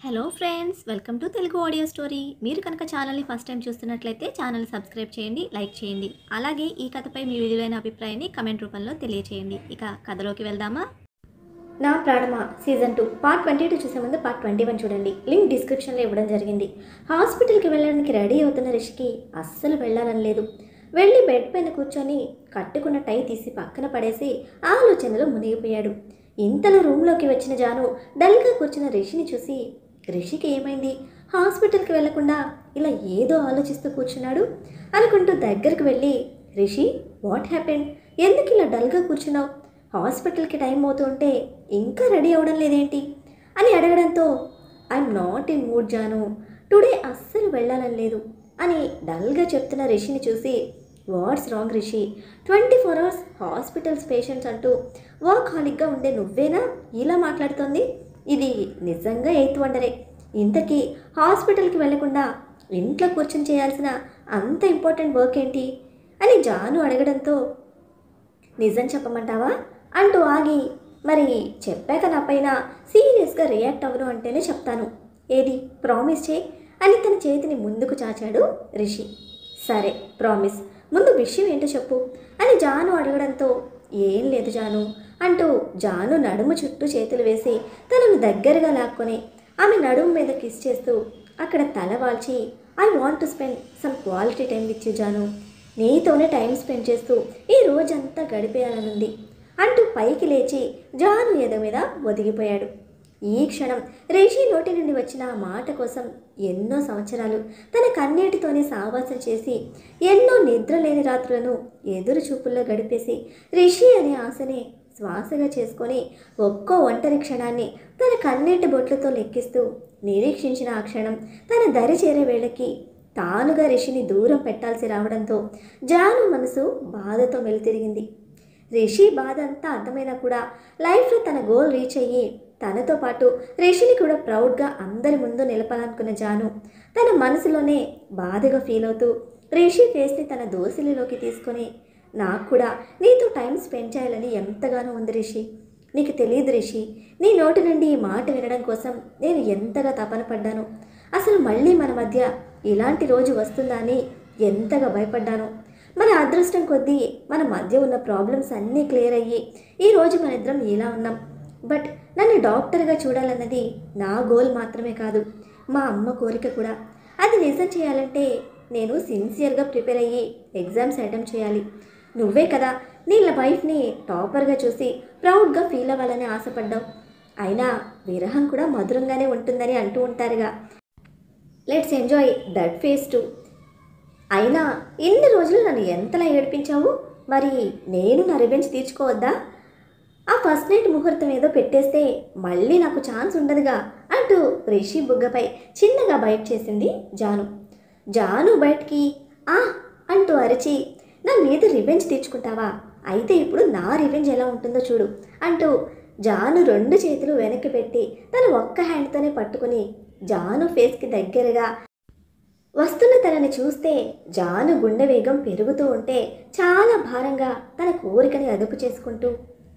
Hello friends, welcome to Telugu audio story. మీరు కనుక ఛానల్ని ఫస్ట్ టైం చూస్తున్నట్లయితే ఛానల్ సబ్స్క్రైబ్ చేయండి, లైక్ చేయండి. అలాగే ఈ కథపై మీ విలువైన అభిప్రాయాన్ని కమెంట్ రూపంలో తెలియచేయండి. ఇక కథలోకి వెళ్దామా? నా ప్రాణమా సీజన్ 2 పార్ట్ 22 చూసే ముందు పార్ట్ 21 చూడండి. లింక్ డిస్క్రిప్షన్లో ఇవ్వడం జరిగింది. హాస్పిటల్కి వెళ్ళడానికి రెడీ అవుతున్న రిషికి అస్సలు వెళ్ళాలని లేదు. వెళ్ళి బెడ్ పైన కూర్చొని కట్టుకున్న టై తీసి పక్కన పడేసి ఆలోచనలో మునిగిపోయాడు. ఇంతలో రూమ్లోకి వచ్చిన జాను డల్గా కూర్చున్న రిషిని చూసి, రిషికి ఏమైంది, హాస్పిటల్కి వెళ్లకుండా ఇలా ఏదో ఆలోచిస్తూ కూర్చున్నాడు అనుకుంటూ దగ్గరికి వెళ్ళి, రిషి వాట్ హ్యాపెండ్, ఎందుకు ఇలా డల్గా కూర్చున్నావు, హాస్పిటల్కి టైం అవుతుంటే ఇంకా రెడీ అవ్వడం లేదేంటి అని అడగడంతో, ఐఎమ్ నాట్ ఇన్ మూడ్ జాను, టుడే అస్సలు వెళ్ళాలని లేదు అని డల్గా చెప్తున్న రిషిని చూసి, what's wrong Rishi, 24 hours hospitals patients అంటూ వర్క్ హాలిక్గా ఉండే నువ్వేనా ఇలా మాట్లాడుతోంది, ఇది నిజంగా 8th వండరే, ఇంతకీ హాస్పిటల్కి వెళ్లకుండా ఇంట్లో కూర్చొని చేయాల్సిన అంత ఇంపార్టెంట్ వర్క్ ఏంటి అని జాను అడగడంతో, నిజం చెప్పమంటావా అంటూ ఆగి, మరి చెప్పాక నా పైన సీరియస్గా రియాక్ట్ అవ్వను అంటేనే చెప్తాను, ఏది ప్రామిస్ చేయి అని తన చేతిని ముందుకు చాచాడు రిషి. సరే ప్రామిస్, ముందు విషయం ఏంటో చెప్పు అని జాను అడగడంతో, ఏం లేదు జాను అంటూ జాను నడుము చుట్టూ చేతులు వేసి తనను దగ్గరగా లాక్కొని ఆమె నడుము మీద కిస్ చేస్తూ అక్కడ తల వాల్చి, I want to spend some quality time with you జాను, నీతోనే టైం స్పెండ్ చేస్తూ ఈ రోజంతా గడిపేయాలనుంది అంటూ పైకి లేచి జాను ఎద మీద ఒదిగిపోయాడు. ఈ క్షణం రిషి నోటి నుండి వచ్చిన ఆ మాట కోసం ఎన్నో సంవత్సరాలు తన కన్నీటితోనే సావాసం చేసి ఎన్నో నిద్రలేని రాత్రులను ఎదురు చూపుల్లో గడిపేసి రిషి అనే ఆశని శ్వాసగా చేసుకొని ఒక్కో ఒంటరి క్షణాన్ని తన కన్నీటి బొట్లతో లెక్కిస్తూ నిరీక్షించిన ఆ క్షణం తన దరి చేరే వేళకి తానుగా రిషిని దూరం పెట్టాల్సి రావడంతో జాను మనసు బాధతో మెలితిరిగింది. రిషి బాధ అంతా అర్థమైనా కూడా లైఫ్లో తన గోల్ రీచ్ అయ్యి తనతో పాటు రిషిని కూడా ప్రౌడ్గా అందరి ముందు నిలపాలనుకున్న జాను తన మనసులోనే బాధగా ఫీల్ అవుతూ రిషి ఫేస్ని తన దోసిలిలోకి తీసుకొని, నాకు కూడా నీతో టైం స్పెండ్ చేయాలని ఎంతగానో ఉంది రిషి, నీకు తెలియదు రిషి, నీ నోటి నుండి ఈ మాట వినడం కోసం నేను ఎంతగా తపన పడ్డాను, అసలు మళ్ళీ మన మధ్య ఇలాంటి రోజు వస్తుందా అని ఎంతగా భయపడ్డాను, మన అదృష్టం కొద్దీ మన మధ్య ఉన్న ప్రాబ్లమ్స్ అన్నీ క్లియర్ అయ్యి ఈరోజు మన ఇద్దరం ఇలా ఉన్నాం. బట్ నన్ను డాక్టర్గా చూడాలన్నది నా గోల్ మాత్రమే కాదు, మా అమ్మ కోరిక కూడా. అది నిజం చేయాలంటే నేను సిన్సియర్గా ప్రిపేర్ అయ్యి ఎగ్జామ్స్ అటెంప్ట్ చేయాలి. నువ్వే కదా నీ వైఫ్ని టాపర్గా చూసి ప్రౌడ్గా ఫీల్ అవ్వాలని ఆశపడ్డావు. అయినా విరహం కూడా మధురంగానే ఉంటుందని అంటూ ఉంటారుగా. Let's enjoy that phase to. అయినా ఇన్ని రోజులు నన్ను ఎంతలా ఏడిపించావు, మరి నేను నా రివెంజ్ తీర్చుకోవద్దా, ఆ ఫస్ట్ నైట్ ముహూర్తం ఏదో పెట్టేస్తే మళ్ళీ నాకు ఛాన్స్ ఉండదుగా అంటూ రిషి బుగ్గపై చిన్నగా బైట్ చేసింది జాను. జాను బయటికి ఆ అంటూ అరిచి, నా మీద రివెంజ్ తీర్చుకుంటావా, అయితే ఇప్పుడు నా రివెంజ్ ఎలా ఉంటుందో చూడు అంటూ జాను 2 చేతులు వెనక్కి పెట్టి తన ఒక్క హ్యాండ్తోనే పట్టుకుని జాను ఫేస్కి దగ్గరగా వస్తున్న తనని చూస్తే జాను గుండె వేగం పెరుగుతూ ఉంటే చాలా భారంగా తన కోరికని అదుపు చేసుకుంటూ,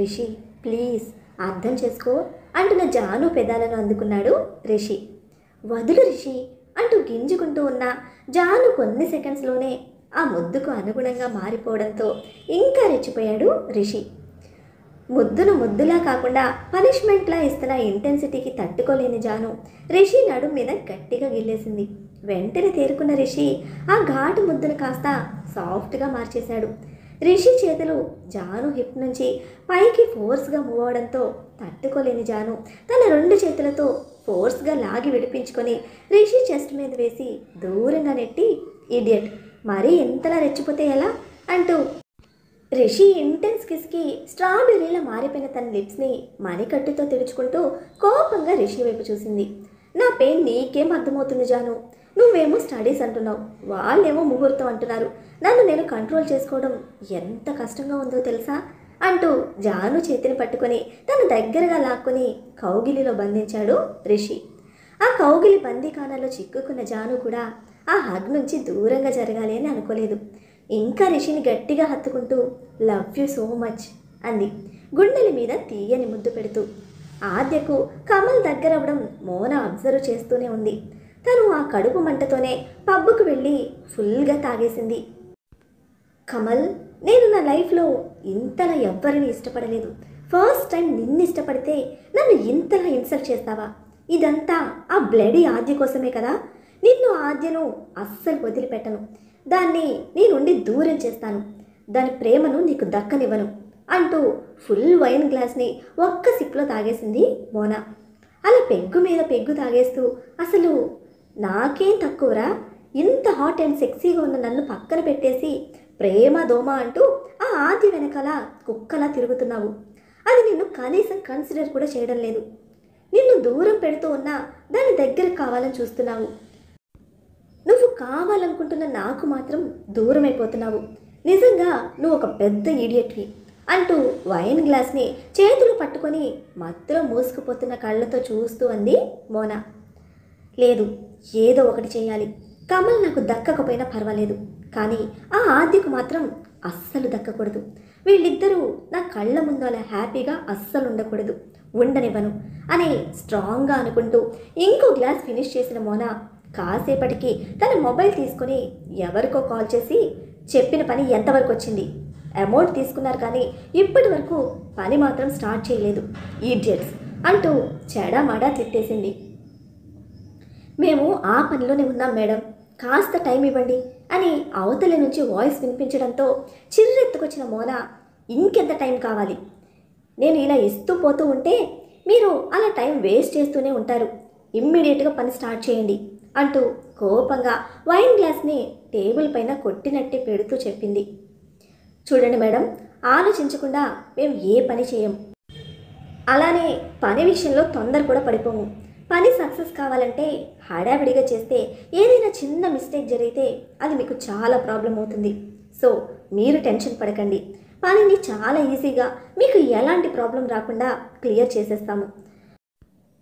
రిషి ప్లీజ్ అర్థం చేసుకో అంటున్న జాను పెదాలను అందుకున్నాడు రిషి. వదులు రిషి అంటూ గింజుకుంటూ ఉన్న జాను కొన్ని సెకండ్స్లోనే ఆ ముద్దుకు అనుగుణంగా మారిపోవడంతో ఇంకా రెచ్చిపోయాడు రిషి. ముద్దును ముద్దులా కాకుండా పనిష్మెంట్లా ఇస్తున్న ఇంటెన్సిటీకి తట్టుకోలేని జాను రిషి నడుం మీద గట్టిగా గిల్లేసింది. వెంటనే తేరుకున్న రిషి ఆ ఘాటు ముద్దును కాస్త సాఫ్ట్గా మార్చేశాడు. రిషి చేతులు జాను హిప్ నుంచి పైకి ఫోర్స్గా మూవ్ అవడంతో తట్టుకోలేని జాను తన 2 చేతులతో ఫోర్స్గా లాగి విడిపించుకొని రిషి చెస్ట్ మీద వేసి దూరంగా నెట్టి, ఇడియట్ మరీ ఎంతలా రెచ్చిపోతే ఎలా అంటూ రిషి ఇంటెన్స్ కిస్కి స్ట్రాబెర్రీలా మారిపోయిన తన లిప్స్ని మణికట్టుతో తెరుచుకుంటూ కోపంగా రిషి వైపు చూసింది. నా పెయిన్ నీకేం అర్థమవుతుంది జాను, నువ్వేమో స్టడీస్ అంటున్నావు, వాళ్ళేమో ముహూర్తం అంటున్నారు, నన్ను నేను కంట్రోల్ చేసుకోవడం ఎంత కష్టంగా ఉందో తెలుసా అంటూ జాను చేతిని పట్టుకొని తన దగ్గరగా లాక్కొని కౌగిలిలో బంధించాడు రిషి. ఆ కౌగిలి బందీఖానాలో చిక్కుకున్న జాను కూడా ఆ హగ్ నుంచి దూరంగా జరగాలి అని అనుకోలేదు. ఇంకా రిషిని గట్టిగా హత్తుకుంటూ, లవ్ యూ సో మచ్ అంది గుండెల మీద తీయని ముద్దు పెడుతూ. ఆద్యకు కమల్ దగ్గరవ్వడం మోన అబ్జర్వ్ చేస్తూనే ఉంది. తను ఆ కడుపు మంటతోనే పబ్బుకు వెళ్ళి ఫుల్గా తాగేసింది. కమల్, నేను నా లైఫ్లో ఇంతలా ఎవ్వరిని ఇష్టపడలేదు. ఫస్ట్ టైం నిన్ను ఇష్టపడితే నన్ను ఇంతలా ఇన్సల్ట్ చేస్తావా? ఇదంతా ఆ బ్లడీ ఆద్య కోసమే కదా. నిన్ను ఆద్యను అస్సలు వదిలిపెట్టను. దాన్ని నీ నుండి దూరం చేస్తాను. దాని ప్రేమను నీకు దక్కనివ్వను అంటూ ఫుల్ వైన్ గ్లాస్ని ఒక్క సిప్లో తాగేసింది మోనా. అలా పెగ్గు మీద పెగ్గు తాగేస్తూ, అసలు నాకేం తక్కువరా, ఇంత హాట్ అండ్ సెక్సీగా ఉన్న నన్ను పక్కన పెట్టేసి ప్రేమ దోమ అంటూ ఆ ఆద్య వెనకాల కుక్కలా తిరుగుతున్నావు. అది నిన్ను కనీసం కన్సిడర్ కూడా చేయడం లేదు. నిన్ను దూరం పెడుతూ ఉన్నా దాని దగ్గర కావాలని చూస్తున్నావు. నువ్వు కావాలనుకుంటున్న నాకు మాత్రం దూరం అయిపోతున్నావు. నిజంగా నువ్వు ఒక పెద్ద ఈడియట్వి అంటూ వైన్ గ్లాస్ని చేతులు పట్టుకొని మత్తులో మూసుకుపోతున్న కళ్ళతో చూస్తూ అంది మోనా. లేదు, ఏదో ఒకటి చేయాలి. కమల్ నాకు దక్కకపోయినా పర్వాలేదు, కానీ ఆ ఆద్యకు మాత్రం అస్సలు దక్కకూడదు. వీళ్ళిద్దరూ నా కళ్ళ ముందు అలా హ్యాపీగా అస్సలు ఉండకూడదు, ఉండనివ్వను అని స్ట్రాంగ్గా అనుకుంటూ ఇంకో గ్లాస్ ఫినిష్ చేసిన మోనా కాసేపటికి తన మొబైల్ తీసుకొని ఎవరికో కాల్ చేసి, చెప్పిన పని ఎంతవరకు వచ్చింది? అమౌంట్ తీసుకున్నారు కానీ ఇప్పటి వరకు పని మాత్రం స్టార్ట్ చేయలేదు, ఈడియట్స్ అంటూ చెడామాడా తిట్టేసింది. మేము ఆ పనిలోనే ఉన్నాం మేడం, కాస్త టైం ఇవ్వండి అని అవతల నుంచి వాయిస్ వినిపించడంతో చిర్రెత్తుకొచ్చిన మోనా, ఇంకెంత టైం కావాలి? నేను ఇలా ఇస్తూ పోతూ ఉంటే మీరు అలా టైం వేస్ట్ చేస్తూనే ఉంటారు. ఇమ్మీడియట్గా పని స్టార్ట్ చేయండి అంటూ కోపంగా వైన్ గ్లాస్ని టేబుల్ పైన కొట్టినట్టే పెడుతూ చెప్పింది. చూడండి మేడం, ఆలోచించకుండా మేము ఏ పని చేయం. అలానే పని విషయంలో తొందర కూడా పడిపోము. పని సక్సెస్ కావాలంటే హడావిడిగా చేస్తే ఏదైనా చిన్న మిస్టేక్ జరిగితే అది మీకు చాలా ప్రాబ్లం అవుతుంది. సో మీరు టెన్షన్ పడకండి. పనిని చాలా ఈజీగా మీకు ఎలాంటి ప్రాబ్లం రాకుండా క్లియర్ చేసేస్తాము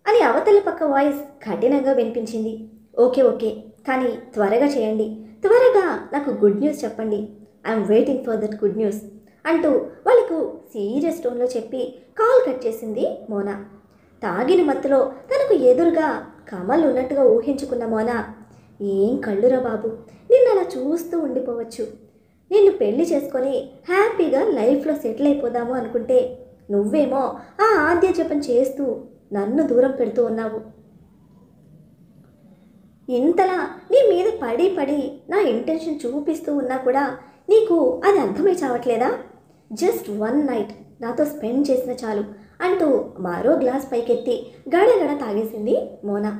అని అవతల పక్క వాయిస్ కఠినంగా వినిపించింది. ఓకే ఓకే, కానీ త్వరగా చేయండి. త్వరగా నాకు గుడ్ న్యూస్ చెప్పండి. I'm waiting for that good news అంటూ వాళ్ళకు సీరియస్ టోన్లో చెప్పి కాల్ కట్ చేసింది మోనా. తాగిన మత్తులో తనకు ఎదురుగా కమల్ ఉన్నట్టుగా ఊహించుకున్న మోనా, ఏం కళ్ళురా బాబు, నిన్ను అలా చూస్తూ ఉండిపోవచ్చు. నిన్ను పెళ్లి చేసుకొని హ్యాపీగా లైఫ్లో సెటిల్ అయిపోదాము అనుకుంటే నువ్వేమో ఆ ఆద్య జపం చేస్తూ నన్ను దూరం పెడుతూ ఉన్నావు. ఇంతలా నీ మీద పడి పడి నా ఇంటెన్షన్ చూపిస్తూ ఉన్నా కూడా నీకు అది అర్థమై చావట్లేదా? జస్ట్ వన్ నైట్ నాతో స్పెండ్ చేసిన చాలు అంటూ మరో గ్లాస్ పైకెత్తి గడగడ తాగేసింది మోనా.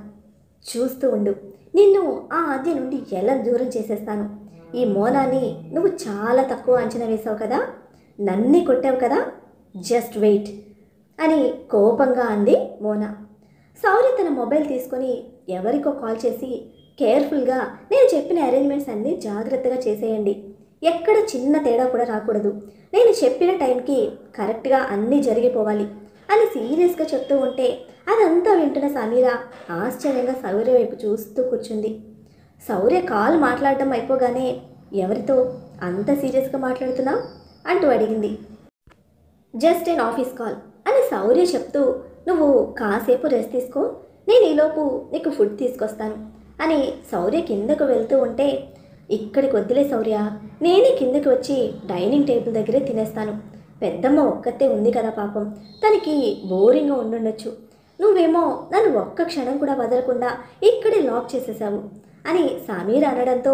చూస్తూ ఉండు, నిన్ను ఆ ఆద్య నుండి ఎలా దూరం చేసేస్తాను. ఈ మోనాని నువ్వు చాలా తక్కువ అంచనా వేసావు కదా, నన్నే కొట్టావు కదా, జస్ట్ వెయిట్ అని కోపంగా అంది మోనా. సౌర్య తన మొబైల్ తీసుకొని ఎవరికో కాల్ చేసి, కేర్ఫుల్గా నేను చెప్పిన అరేంజ్మెంట్స్ అన్నీ జాగ్రత్తగా చేసేయండి. ఎక్కడ చిన్న తేడా కూడా రాకూడదు. నేను చెప్పిన టైంకి కరెక్ట్గా అన్నీ జరిగిపోవాలి అని సీరియస్గా చెప్తూ ఉంటే అదంతా వింటున్న సమీర ఆశ్చర్యంగా సౌర్య వైపు చూస్తూ కూర్చుంది. సౌర్య కాల్ మాట్లాడడం అయిపోగానే, ఎవరితో అంత సీరియస్గా మాట్లాడుతున్నావు అంటూ అడిగింది. జస్ట్ ఎన్ ఆఫీస్ కాల్ అని సౌర్య చెప్తూ, నువ్వు కాసేపు రెస్ట్ తీసుకో, నేను ఈలోపు నీకు ఫుడ్ తీసుకొస్తాను అని సౌర్య కిందకు వెళ్తూ ఉంటే, ఇక్కడికి వద్దులే సౌర్య, నేనే కిందకి వచ్చి డైనింగ్ టేబుల్ దగ్గరే తినేస్తాను. పెద్దమ్మ ఒక్కతే ఉంది కదా పాపం, తనకి బోరింగ్గా ఉండుండొచ్చు. నువ్వేమో నన్ను ఒక్క క్షణం కూడా వదలకుండా ఇక్కడే లాక్ చేసేసావు అని సమీర అనడంతో,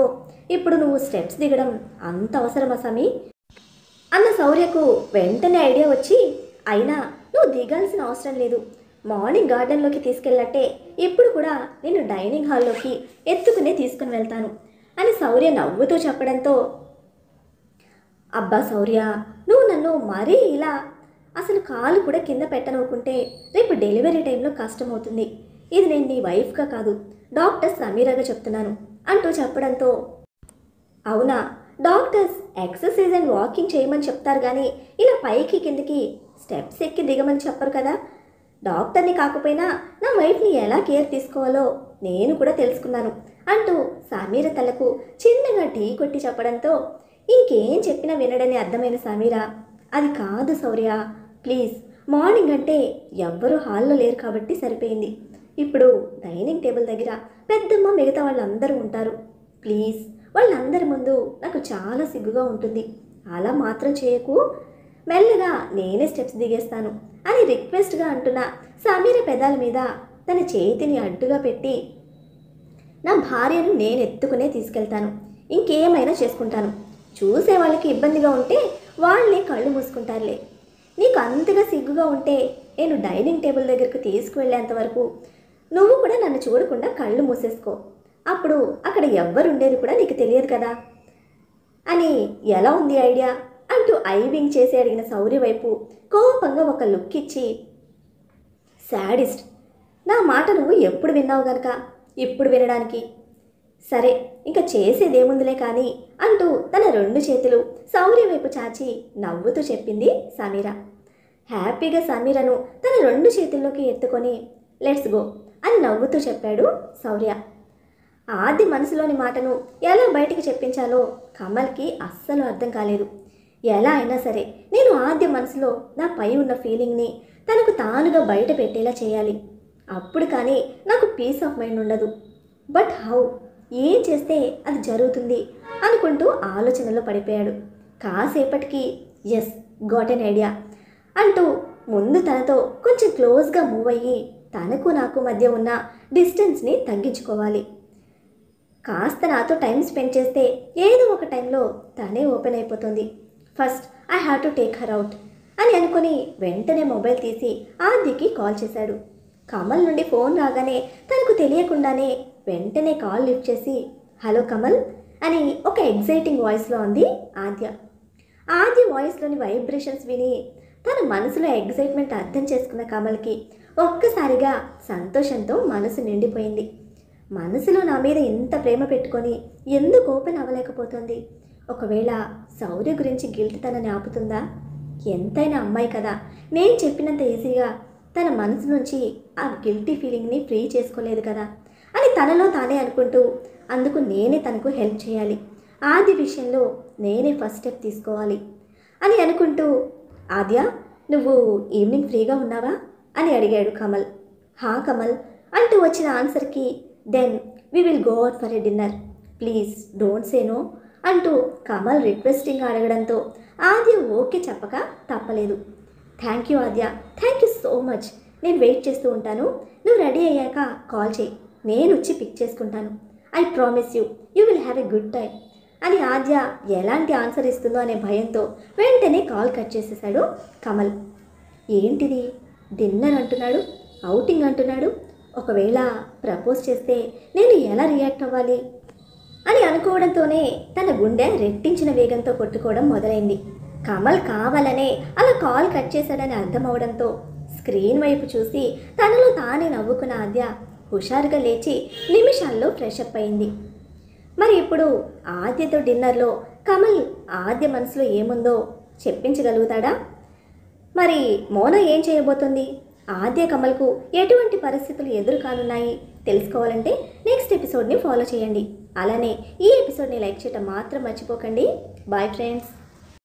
ఇప్పుడు నువ్వు స్టెప్స్ దిగడం అంత అవసరమా సమీ అన్న సౌర్యకు వెంటనే ఐడియా వచ్చి, అయినా నువ్వు దిగాల్సిన అవసరం లేదు. మార్నింగ్ గార్డెన్లోకి తీసుకెళ్ళట్టే ఇప్పుడు కూడా నేను డైనింగ్ హాల్లోకి ఎత్తుకునే తీసుకుని వెళ్తాను అని సౌర్య నవ్వుతూ చెప్పడంతో, అబ్బా సౌర్య, నువ్వు నన్ను మరీ ఇలా అసలు కాలు కూడా కింద పెట్టననుకుంటే రేపు డెలివరీ టైంలో కష్టమవుతుంది. ఇది నేను నీ వైఫ్గా కాదు, డాక్టర్ సమీరాగా చెప్తున్నాను అంటూ చెప్పడంతో, అవునా, డాక్టర్స్ ఎక్సర్సైజ్ అండ్ వాకింగ్ చేయమని చెప్తారు కానీ ఇలా పైకి కిందికి స్టెప్స్ ఎక్కి దిగమని చెప్పరు కదా. డాక్టర్ని కాకపోయినా నా వైఫ్ని ఎలా కేర్ తీసుకోవాలో నేను కూడా తెలుసుకున్నాను అంటూ సమీర తలకు చిన్నగా ఢీ కొట్టి చెప్పడంతో, ఇంకేం చెప్పినా వినడని అర్థమైన సమీర, అది కాదు శౌర్య, ప్లీజ్ మార్నింగ్ అంటే ఎవ్వరూ హాల్లో లేరు కాబట్టి సరిపోయింది. ఇప్పుడు డైనింగ్ టేబుల్ దగ్గర పెద్దమ్మ మిగతా వాళ్ళందరూ ఉంటారు. ప్లీజ్ వాళ్ళందరి ముందు నాకు చాలా సిగ్గుగా ఉంటుంది. అలా మాత్రం చేయకు, మెల్లగా నేనే స్టెప్స్ దిగేస్తాను అని రిక్వెస్ట్గా అంటున్న సమీర పెదాల మీద తన చేతిని అడ్డుగా పెట్టి, నా భార్యను నేను ఎత్తుకునే తీసుకెళ్తాను, ఇంకేమైనా చేసుకుంటాను. చూసే వాళ్ళకి ఇబ్బందిగా ఉంటే వాళ్ళే కళ్ళు మూసుకుంటారులే. నీకు అంతగా సిగ్గుగా ఉంటే నేను డైనింగ్ టేబుల్ దగ్గరకు తీసుకువెళ్ళేంత వరకు నువ్వు కూడా నన్ను చూడకుండా కళ్ళు మూసేసుకో. అప్పుడు అక్కడ ఎవ్వరుండేది కూడా నీకు తెలియదు కదా అని. ఎలా ఉంది ఐడియా అంటూ ఐవింగ్ చేసి అడిగిన శౌర్య వైపు కోపంగా ఒక లుక్ ఇచ్చి, శాడిస్ట్, నా మాట నువ్వు ఎప్పుడు విన్నావు గనక ఇప్పుడు వినడానికి. సరే ఇంకా చేసేదేముందిలే కానీ అంటూ తన 2 చేతులు శౌర్య వైపు చాచి నవ్వుతూ చెప్పింది సమీర. హ్యాపీగా సమీరను తన 2 చేతుల్లోకి ఎత్తుకొని లెట్స్ గో అని నవ్వుతూ చెప్పాడు శౌర్య. ఆది మనసులోని మాటను ఎలా బయటికి చెప్పించాలో కమల్కి అస్సలు అర్థం కాలేదు. ఎలా అయినా సరే నేను ఆద్య మనసులో నా పై ఉన్న ఫీలింగ్ని తనకు తానుగా బయట పెట్టేలా చేయాలి. అప్పుడు కానీ నాకు పీస్ ఆఫ్ మైండ్ ఉండదు. బట్ హౌ, ఏం చేస్తే అది జరుగుతుంది అనుకుంటూ ఆలోచనలో పడిపోయాడు. కాసేపటికి ఎస్ గాట్ ఎన్ ఐడియా అంటూ ముందు తనతో కొంచెం క్లోజ్గా మూవ్ అయ్యి తనకు నాకు మధ్య ఉన్న డిస్టెన్స్ని తగ్గించుకోవాలి. కాస్త నాతో టైం స్పెండ్ చేస్తే ఏదో ఒక టైంలో తనే ఓపెన్ అయిపోతుంది. First I have to take her out అని అనుకుని వెంటనే మొబైల్ తీసి ఆద్యకి కాల్ చేశాడు. కమల్ నుండి ఫోన్ రాగానే తనకు తెలియకుండానే వెంటనే కాల్ లిఫ్ట్ చేసి హలో కమల్ అని ఒక ఎగ్జైటింగ్ వాయిస్లో ఉంది ఆద్య. ఆద్య వాయిస్లోని వైబ్రేషన్స్ విని తన మనసులో ఎగ్జైట్మెంట్ అర్థం చేసుకున్న కమల్కి ఒక్కసారిగా సంతోషంతో మనసు నిండిపోయింది. మనసులో నా మీద ఇంత ప్రేమ పెట్టుకొని ఎందుకు ఓపెన్ అవ్వలేకపోతుంది? ఒకవేళ శౌర్య గురించి గిల్ట్ తనని ఆపుతుందా? ఎంతైనా అమ్మాయి కదా, నేను చెప్పినంత ఈజీగా తన మనసు నుంచి ఆ గిల్టీ ఫీలింగ్ని ఫ్రీ చేసుకోలేదు కదా అని తనలో తానే అనుకుంటూ, అందుకు నేనే తనకు హెల్ప్ చేయాలి, ఆది విషయంలో నేనే ఫస్ట్ స్టెప్ తీసుకోవాలి అని అనుకుంటూ, ఆద్య నువ్వు ఈవినింగ్ ఫ్రీగా ఉన్నావా అని అడిగాడు కమల్. హా కమల్ అంటూ వచ్చిన ఆన్సర్కి then we will go out for a dinner, please don't say no అంటూ కమల్ రిక్వెస్టింగ్గా అడగడంతో ఆద్య ఓకే చెప్పక తప్పలేదు. Thank you Aadya, thank you so much, నేను వెయిట్ చేస్తూ ఉంటాను, నువ్వు రెడీ అయ్యాక కాల్ చేయి, నేను వచ్చి పిక్ చేసుకుంటాను, I promise you you will have a good time అని ఆద్య ఎలాంటి ఆన్సర్ ఇస్తుందో అనే భయంతో వెంటనే కాల్ కట్ చేసేసాడు కమల్. ఏంటిది, డిన్నర్ అంటున్నాడు, అవుటింగ్ అంటున్నాడు, ఒకవేళ ప్రపోజ్ చేస్తే నేను ఎలా రియాక్ట్ అవ్వాలి అని అనుకోవడంతోనే తన గుండె రెట్టించిన వేగంతో కొట్టుకోవడం మొదలైంది. కమల్ కావాలనే అలా కాల్ కట్ చేశాడని అర్థమవడంతో స్క్రీన్ వైపు చూసి తనలో తానే నవ్వుకున్న ఆద్య హుషారుగా లేచి నిమిషాల్లో ఫ్రెషప్ అయింది. మరి ఇప్పుడు ఆద్యతో డిన్నర్లో కమల్ ఆద్య మనసులో ఏముందో చెప్పించగలుగుతాడా? మరి మోనా ఏం చేయబోతుంది? ఆద్య కమల్కు ఎటువంటి పరిస్థితులు ఎదురు కానున్నాయి తెలుసుకోవాలంటే నెక్స్ట్ ఎపిసోడ్ని ఫాలో చేయండి. అలానే ఈ ఎపిసోడ్ని లైక్ చేయడం మాత్రం మర్చిపోకండి. Bye friends.